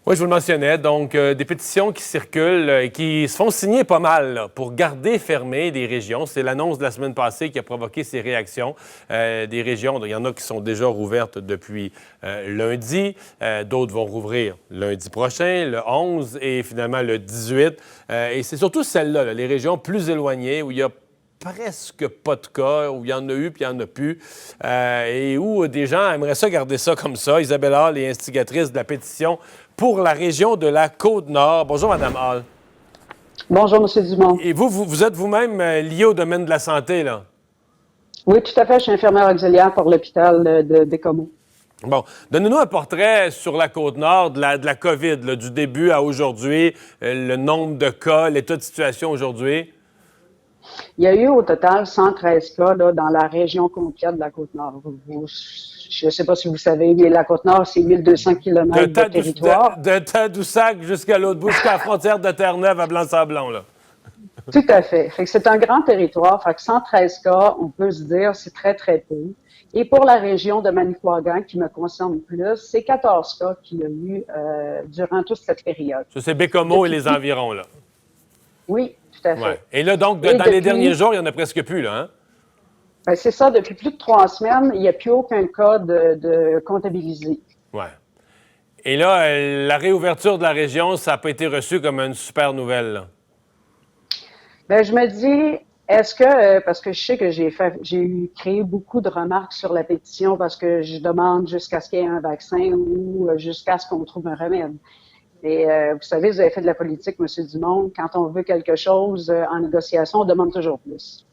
Oui, je vous le mentionnais. Donc, des pétitions qui circulent et qui se font signer pas mal là, pour garder fermées des régions. C'est l'annonce de la semaine passée qui a provoqué ces réactions. Des régions, il y en a qui sont déjà rouvertes depuis lundi. D'autres vont rouvrir lundi prochain, le 11 et finalement le 18. Et c'est surtout celles-là, là, les régions plus éloignées où il y a presque pas de cas, où il y en a eu puis il n'y en a plus, et où des gens aimeraient ça garder ça comme ça. Isabelle Hall est instigatrice de la pétition pour la région de la Côte-Nord. Bonjour, Mme Hall. Bonjour, M. Dumont. Et vous êtes vous-même lié au domaine de la santé, là? Oui, tout à fait. Je suis infirmière auxiliaire pour l'hôpital de Bécomo. Bon, donnez-nous un portrait sur la Côte-Nord de la COVID, là, du début à aujourd'hui, le nombre de cas, l'état de situation aujourd'hui. Il y a eu au total 113 cas là, dans la région complète de la Côte-Nord. Je ne sais pas si vous savez, mais la Côte-Nord, c'est 1200 km de territoire. De Tadoussac jusqu'à l'autre bout, jusqu'à la frontière de Terre-Neuve à Blanc-Sablon, là. Tout à fait. Fait que c'est un grand territoire. Fait que 113 cas, on peut se dire, c'est très, très peu. Et pour la région de Manicouagan, qui me concerne plus, c'est 14 cas qu'il y a eu durant toute cette période. Ça, c'est Bécomo et les environs, là. Oui, tout à fait. Ouais. Et là, donc, dans les derniers jours, il n'y en a presque plus, là, hein? Ben, c'est ça, depuis plus de 3 semaines, il n'y a plus aucun cas de comptabilisé. Oui. Et là, la réouverture de la région, ça n'a pas été reçu comme une super nouvelle, là. Ben, je me dis, est-ce que, parce que je sais que j'ai créé beaucoup de remarques sur la pétition parce que je demande jusqu'à ce qu'il y ait un vaccin ou jusqu'à ce qu'on trouve un remède. Et vous savez, vous avez fait de la politique, M. Dumont, quand on veut quelque chose en négociation, on demande toujours plus.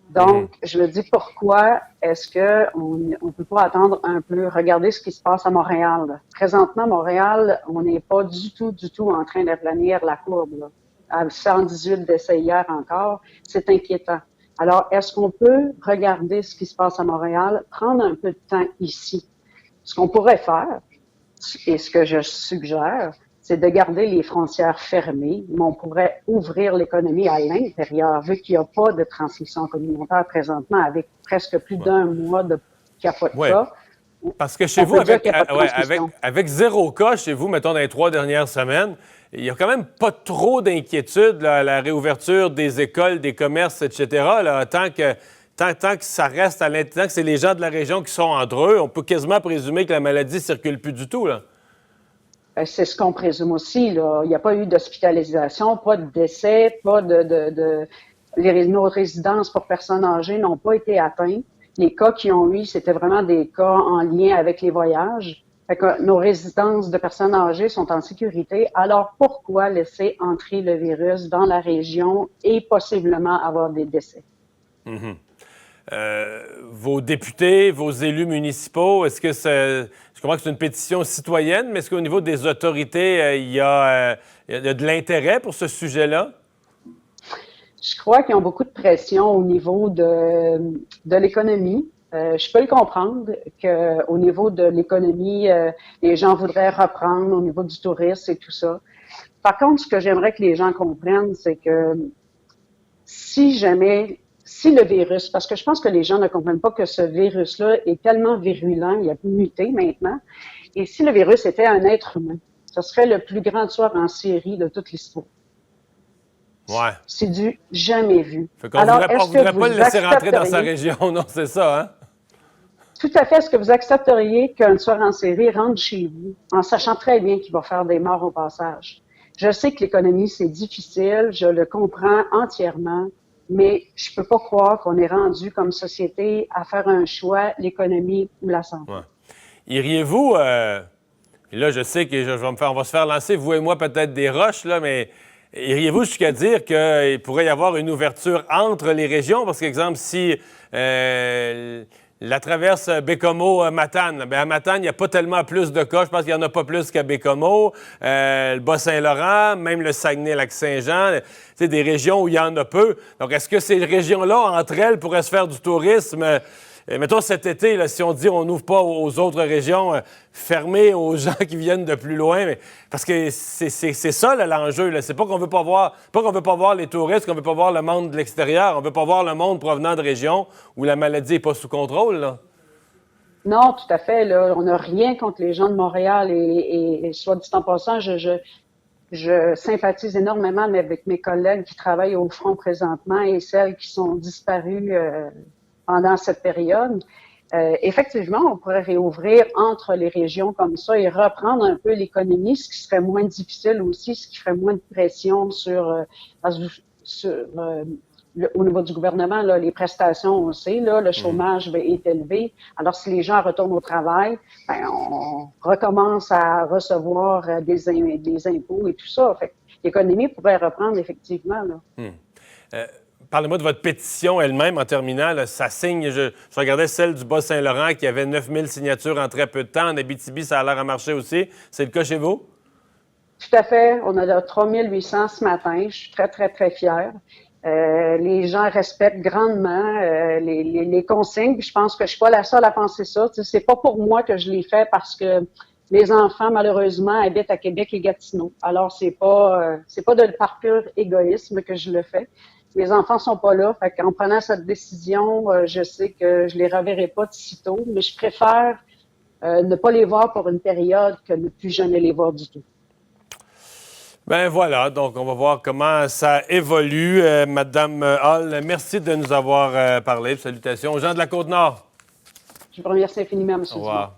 Donc, je me dis, pourquoi est-ce qu'on ne peut pas attendre un peu, regarder ce qui se passe à Montréal. Présentement, Montréal, on n'est pas du tout en train d'aplanir la courbe, là. À 118 décès hier encore, c'est inquiétant. Alors, est-ce qu'on peut regarder ce qui se passe à Montréal, prendre un peu de temps ici? Ce qu'on pourrait faire, et ce que je suggère, c'est de garder les frontières fermées, mais on pourrait ouvrir l'économie à l'intérieur, vu qu'il n'y a pas de transmission communautaire présentement, avec presque plus d'un mois qu'il n'y a pas de cas. Parce que chez vous, avec 0 cas chez vous, mettons, dans les 3 dernières semaines, il n'y a quand même pas trop d'inquiétude là, à la réouverture des écoles, des commerces, etc. Là, tant que ça reste à l'intérieur, tant que c'est les gens de la région qui sont entre eux, on peut quasiment présumer que la maladie ne circule plus du tout, là. C'est ce qu'on présume aussi, là. Il n'y a pas eu d'hospitalisation, pas de décès, pas nos résidences pour personnes âgées n'ont pas été atteintes. Les cas qui ont eu, c'était vraiment des cas en lien avec les voyages. Fait que nos résidences de personnes âgées sont en sécurité. Alors, pourquoi laisser entrer le virus dans la région et possiblement avoir des décès? Vos députés, vos élus municipaux, est-ce que je comprends que c'est une pétition citoyenne, mais est-ce qu'au niveau des autorités, il y a de l'intérêt pour ce sujet-là? Je crois qu'ils ont beaucoup de pression au niveau de l'économie. Je peux le comprendre qu'au niveau de l'économie, les gens voudraient reprendre au niveau du tourisme et tout ça. Par contre, ce que j'aimerais que les gens comprennent, c'est que si le virus, parce que je pense que les gens ne comprennent pas que ce virus-là est tellement virulent, il a muté maintenant, et si le virus était un être humain, ce serait le plus grand tueur en série de toute l'histoire. Ouais. C'est du jamais vu. Fait qu'on ne voudrait pas le laisser rentrer dans sa région, non, c'est ça, hein? Tout à fait. Est-ce que vous accepteriez qu'un tueur en série rentre chez vous en sachant très bien qu'il va faire des morts au passage? Je sais que l'économie, c'est difficile, je le comprends entièrement, mais je peux pas croire qu'on est rendu comme société à faire un choix, l'économie ou la santé. Ouais. Iriez-vous, et là, je sais que on va se faire lancer, vous et moi, peut-être des roches, là, mais iriez-vous jusqu'à dire qu'il pourrait y avoir une ouverture entre les régions? Parce qu'exemple, si la traverse Bécomo-Matane, bien à Matane, il n'y a pas tellement plus de cas. Je pense qu'il n'y en a pas plus qu'à Bécomo. Le Bas-Saint-Laurent, même le Saguenay-Lac-Saint-Jean, c'est des régions où il y en a peu. Donc, est-ce que ces régions-là, entre elles, pourraient se faire du tourisme? Mettons cet été, là, si on dit on n'ouvre pas aux autres régions, fermées aux gens qui viennent de plus loin, mais parce que c'est ça là, l'enjeu. Là. C'est pas qu'on veut pas voir les touristes, qu'on veut pas voir le monde de l'extérieur, on veut pas voir le monde provenant de régions où la maladie n'est pas sous contrôle. Là. Non, tout à fait. Là, on n'a rien contre les gens de Montréal et soit dit en passant, je sympathise énormément avec mes collègues qui travaillent au front présentement et celles qui sont disparues pendant cette période. Effectivement, on pourrait réouvrir entre les régions comme ça et reprendre un peu l'économie, ce qui serait moins difficile aussi, ce qui ferait moins de pression au niveau du gouvernement. Là, les prestations, on sait, là, le chômage est élevé. Alors, si les gens retournent au travail, ben, on recommence à recevoir des impôts et tout ça. Fait que l'économie pourrait reprendre effectivement. Là. Parlez-moi de votre pétition elle-même en terminant. Là, ça signe, je regardais celle du Bas-Saint-Laurent qui avait 9000 signatures en très peu de temps. En Abitibi, ça a l'air à marcher aussi. C'est le cas chez vous? Tout à fait. On a 3800 ce matin. Je suis très, très, très fière. Les gens respectent grandement les consignes. Puis je pense que je suis pas la seule à penser ça. Tu sais, c'est pas pour moi que je l'ai fait parce que mes enfants, malheureusement, habitent à Québec et Gatineau. Alors, c'est pas par pur égoïsme que je le fais. Mes enfants sont pas là. Fait qu'en prenant cette décision, je sais que je les reverrai pas de sitôt, mais je préfère ne pas les voir pour une période que ne plus jamais les voir du tout. Ben voilà, donc on va voir comment ça évolue. Madame Hall, merci de nous avoir parlé. Salutations aux gens de la Côte-Nord. Je vous remercie infiniment, M. Au revoir.